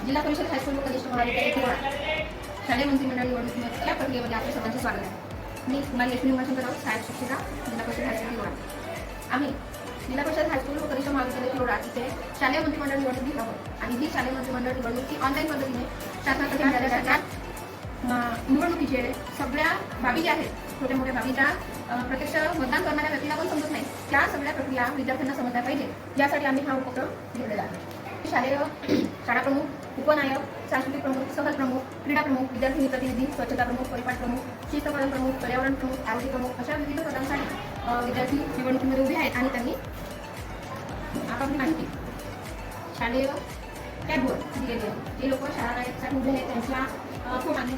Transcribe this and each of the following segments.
जिल्हा परिषद हायस्कूल व कनिष्ठ महाविद्यालय किंवा शालेय मंत्रिमंडळ निवडणुकीच्या प्रक्रियेमध्ये आपल्या सर्वांचे स्वागत आहे। मी कुमारी लक्ष्मी उमाशंकरराव, सहाय्यक शिक्षिका, जिल्हा परिषद हायस्कूल किरोडा। आम्ही जिल्हा परिषद हायस्कूल व कनिष्ठ महाविद्यालय किरोडा इथे शालेय मंत्रिमंडळ निवडणूक घेत आहोत आणि ही शालेय मंत्रिमंडळ निवडणूक ही ऑनलाईन पद्धतीने शासनाकडे मिळाल्या जातात। निवडणुकीचे सगळ्या बाबी ज्या आहेत, छोट्या मोठ्या बाबी ज्या प्रत्यक्ष मतदान करणाऱ्या व्यक्तीला पण समजत नाही, त्या सगळ्या प्रक्रिया विद्यार्थ्यांना समजल्या पाहिजे, यासाठी आम्ही हा उपक्रम घेतलेला आहे। शालेय शाळा प्रमुख, उपनायक, सांस्कृतिक प्रमुख, सहल प्रमुख, क्रीडा प्रमुख, विद्यार्थी प्रतिनिधी, स्वच्छता प्रमुख, परिपाठ प्रमुख, शिस्तपालन प्रमुख, पर्यावरण प्रमुख, आरोग्य प्रमुख अशा विविध पदांसाठी विद्यार्थी निवडणुकीमध्ये उभे आहेत आणि त्यांनी आपापली माहिती शालेय टॅबवर दिलेली आहे। जे लोक शाळा नायकसाठी उभे आहेत त्यांच्या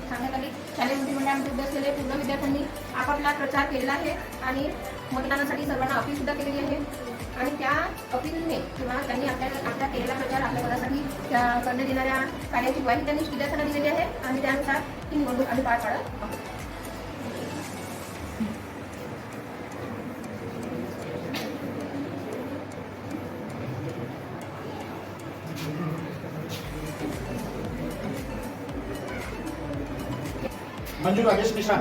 सांगण्यात आली। शालेय मंत्रिमंडळामध्ये उभे असलेले पूर्ण विद्यार्थ्यांनी आपापला प्रचार केलेला आहे आणि मतदानासाठी सर्वांना अपील सुद्धा केलेली आहे आणि त्या अपीलने किंवा त्यांनी आपल्या केलेला प्रचार आपल्या पदासाठी करण्यात येणाऱ्या कार्याची ग्वाही त्यांनी विद्यार्थ्यांना दिलेली आहे आणि त्यानुसार ही निवडणूक आम्ही पार पाडत आहोत। मंजू राजेश मिश्रा,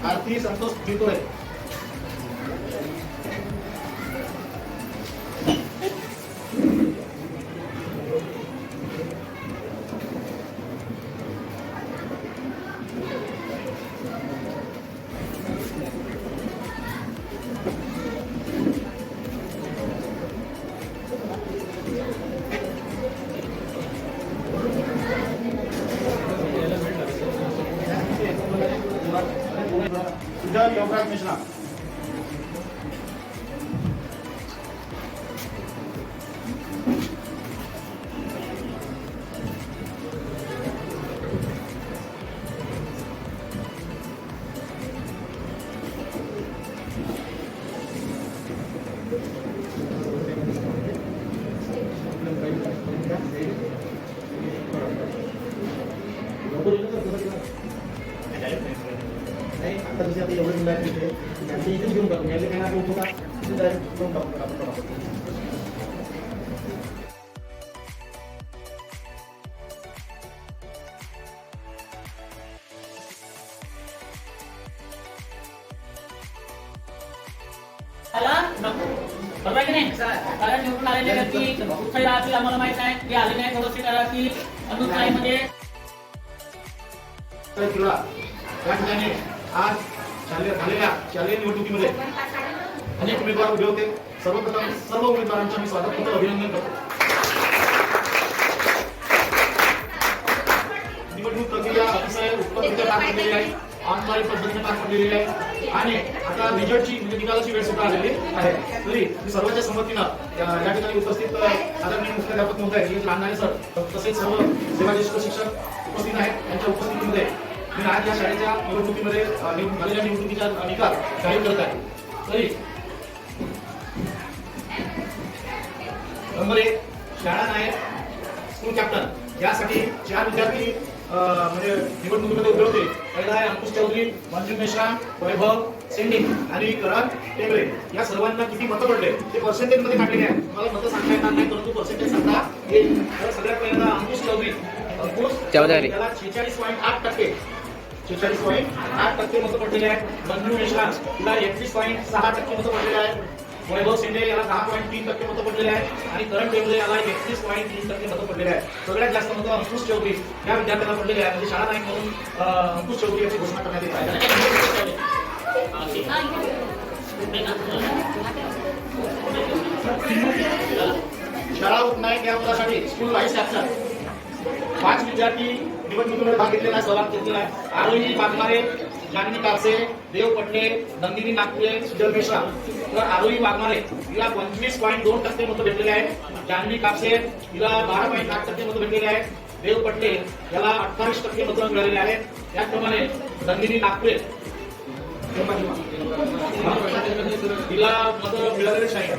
आरती संतोष जितोळे, सुजय योगराज मिश्रा, आता जसे आता एवढं मुलं आहेत त्यांचे इथेच घेऊन टाकू, यायला काही ना होता तिथे डायरेक्ट घेऊन टाकू। बरोबर की नाही? कारण निवडून आलेले व्यक्ती उत्साही राहतील, आम्हाला माहित आहे की आले नाही थोडंसे राहतील अनुत्साहीमध्ये या ठिकाणी आज झालेल्या शालेय निवडणुकीमध्ये अनेक उमेदवार उभे होते। सर्वप्रथम सर्व उमेदवारांचं मी स्वागत करतो, अभिनंदन करतो। निवडणूक प्रक्रिया अतिशय उत्तमरित्या पार पडलेली आहे, ऑनलाईन पद्धतीने पार पडलेली आहे आणि आता रिझल्टची म्हणजे निकालाची वेळ सुद्धा आलेली आहे। तरी सर्वांच्या संमतीनं या ठिकाणी उपस्थित आदरणीय मुख्याध्यापक महोदय लांडाणे सर तसेच सर्व सेवाज्येष्ठ शिक्षक उपस्थित आहेत। त्यांच्या उपस्थितीमध्ये मी आज या शाळेच्या निवडणुकीमध्ये झालेल्या निवडणुकीचा निकाल जाहीर करत आहे। तरी नंबर 1 शाळा नायक स्कूल कॅप्टन यासाठी 4 विद्यार्थी म्हणजे निवडणुकीमध्ये उभे होते। पहिला आहे अंकुश चौधरी, मंजू मिश्रा, वैभव सेंडी आणि करण टेंगरे। या सर्वांना किती मतं पडले ते पर्सेंटेज मध्ये काढलेले आहे। मला मतं सांगता येणार नाही, परंतु पर्सेंटेज सांगता येईल। तर सगळ्यात पहिल्यांदा अंकुश चौधरी, त्याला 46.8% 46.8% मतं पडलेले आहेत। मंजू मिश्रा तिला 31.6% मतं पडलेले आहेत। वैभव शिंदे याला 10.3% मतं पडलेले आहेत आणि करण टेंबले याला 31.3% मतं पडलेले आहेत. सगळ्यात जास्त मतं अंकुश चौधरी या विद्यार्थ्याला पडलेले आहेत. म्हणजे शाळा नाईक म्हणून अंकुश चौधरी याची घोषणा करण्यात येत आहे. शाळा उपनायक या पदासाठी स्कूल व्हाईस चान्सलर 5 विद्यार्थी निवडणुकीमध्ये भाग घेतलेला आहे, सहभाग घेतलेला आहे. आरोही वाघमारे, जानवी कापसे, देव पटले, नंदिनी नागपुरे, सुजल मिश्रा. तर आरोही वाघमारे हिला 25.2% मतं भेटलेले आहेत. जानवी कापसे हिला 12.8% मतं भेटलेले आहेत. देव पटले याला 28% मतं मिळालेले आहेत. त्याचप्रमाणे नंदिनी नागपुरे तिला मतं मिळालेलीच नाही,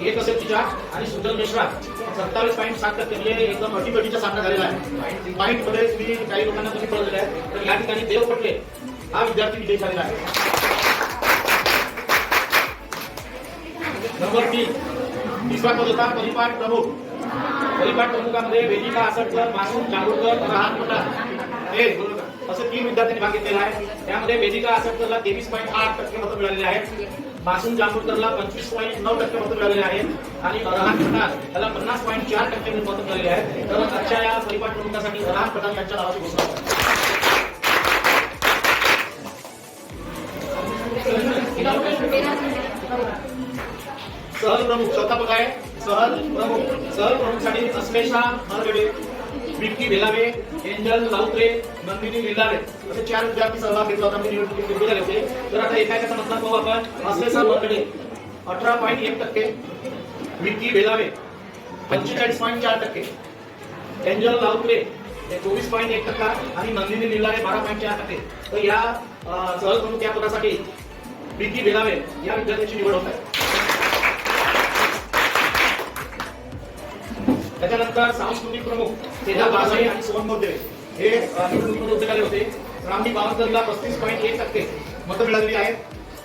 एक असेल तिच्या. आणि सुजल मिश्रा 27.7% म्हणजे एकदम अटीतटीचा सामना झालेला आहे. पॉईंट मध्ये तुम्ही काही लोकांना तुम्ही कळलेले आहे. तर या ठिकाणी देव पटले हा विद्यार्थी विजयी झालेला आहे. नंबर 3 तिसरा पद होता परिपाठ प्रमुख. परिपाठ प्रमुखामध्ये वेदिका आसटकर, मासूम जांभूळकर, राहत पठाण असे 3 विद्यार्थ्यांनी भाग घेतलेला आहे. त्यामध्ये वेदिका आसटकरला 23.8% मतं मिळालेली आहेत. मासूम जांभूळकरला 25.9% मतं मिळालेली आहेत आणि राहत पठाण याला 50.4% मतं मिळालेली आहेत. तर आजच्या या परिपाठ प्रमुखासाठी राहत पठाण यांच्या नावाची घोषणा सहल प्रमुख चौथा पद आहे. सहल प्रमुखसाठी अस्मेशा मरगडे, विक्की भेलावे, एंजल लाउत्रे, नंदिनी लिल्लारे असे 4 विद्यार्थी सहभाग घेतला होता. निवडणुकीत निवडून गेले होते. तर आता एकाचा मतदान पाहू आपण. अस्मेशा मरगडे 18.1%, विक्की भेलावे 45.4%, एंजल लाउत्रे 24.1% आणि नंदिनी लिल्लारे 12.4%. तर या सहल प्रमुख या पदासाठी विक्की भेलावे या विद्यार्थ्यांची निवड होत आहे. त्याच्यानंतर सांस्कृतिक प्रमुख तेजा बासाई आणि सोहन मोदे हे निवडणुकीमध्ये उभे झाले होते. रामनी बावनकरला 35.1% मतं मिळालेली आहेत.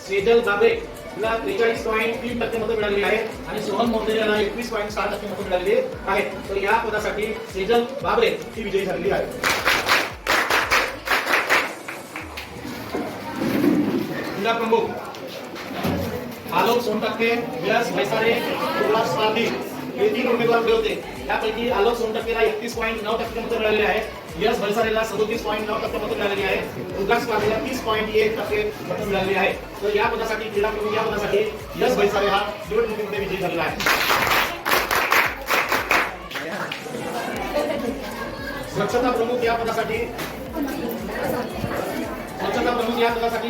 सेजल बाबरे हिला 43.3% मतं मिळालेली आहेत आणि सोहन मोदे यांना 21.6% मतं मिळालेली आहेत. तर या पदासाठी सेजल बाबरे ही विजयी झालेली आहे. जिल्हा प्रमुख आलोक सोनटक्के, यश भैसारे, उल्हास पारधी हे 3 उमेदवार उभे होते. त्यापैकी आलोक सोनटक्केला 31.9% मतं मिळालेली आहेत. यश भैसारेला 37.9% मतं मिळालेली आहेत. उल्हास पारधीला 30.1% मतं मिळालेली आहेत. तर या पदासाठी क्रीडा प्रमुख या पदासाठी यश भैसारे हा निवडणुकीमध्ये विजयी झालेला आहे. स्वच्छता प्रमुख या पदासाठी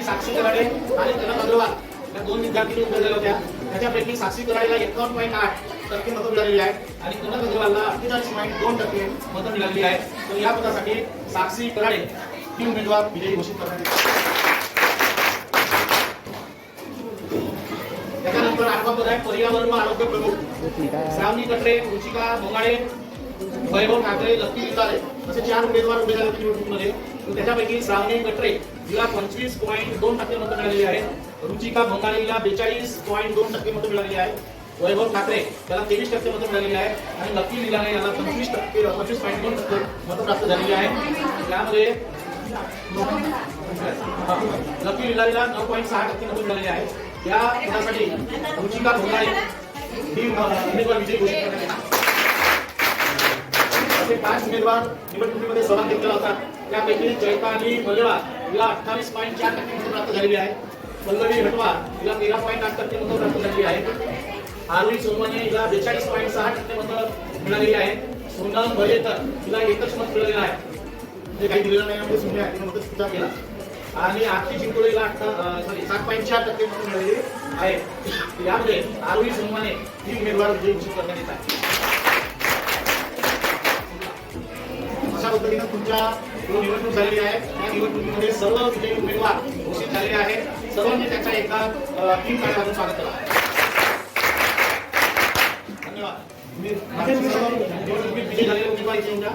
साक्षी कराडे आणि कनक अग्रवाल या 2 विद्यार्थी उभे झाले होत्या. त्याच्यापैकी साक्षी कराडेला 51.8% मतं मिळालेली आहेत आणि कनक अग्रवालला 48.2% मतं मिळालेली आहेत. तर या पदासाठी साक्षी कराडे ही उमेदवार विजयी घोषित करण्यात येते. त्याच्यानंतर 8वा पद आहे पर्यावरण व आरोग्य प्रमुख. श्रावणी कटरे, रुचिका भोंगाडे, वैभव ठाकरे, लक्की लिल्लारे असे 4 उमेदवार उभे झाले निवडणुकीमध्ये. त्याच्यापैकी श्रावणी कटरे हिला 25.2% मतं मिळालेली आहेत. रुचिका भोंगाळेला 42.2% मतं मिळालेली आहेत. वैभव ठाकरे याला 23% मतं मिळालेली आहेत आणि लक्की लिल्लारे याला 25.2% मतं प्राप्त झालेली आहेत. त्यामध्ये लक्की लिल्लारेला 9.6% मतं मिळालेली आहेत. या पदासाठी रुचिका भोंगाळे ही उमेदवार विजयी घोषित करण्यात येते. 5 उमेदवार निवडणुकीमध्ये सहभाग घेतला होता. त्यापैकी चैताली मलेवा हिला 28.4% मतं प्राप्त झालेली आहे. पल्लवी हटवा हिला 13.8% मतं प्राप्त झालेली आहे. आरुई सोनवणे हिला 42.6% मतं मिळालेली आहेत. सोनल भलेकर हिला 1च मत मिळालेलं आहे, म्हणजे काही दिलेलं नाही म्हणजे सोन्या तिने मतं सुद्धा केला. आणि आरती चिंकोळे हिला 7.4% मतं मिळालेली आहे. यामध्ये आरुई सोनवणे ही उमेदवार विजयी घोषित करण्यात येत आहे. अशा पद्धतीने तुमच्या निवडणूक झालेली आहे. या निवडणुकीमध्ये सर्व विजयी उमेदवार घोषित झालेले आहेत. सर्वांनी त्याचा एकदा 3 टाळ्या वाजवून स्वागत करा. धन्यवाद. निवडणुकीत विजयी झालेले उमेदवार इथे येऊन जा.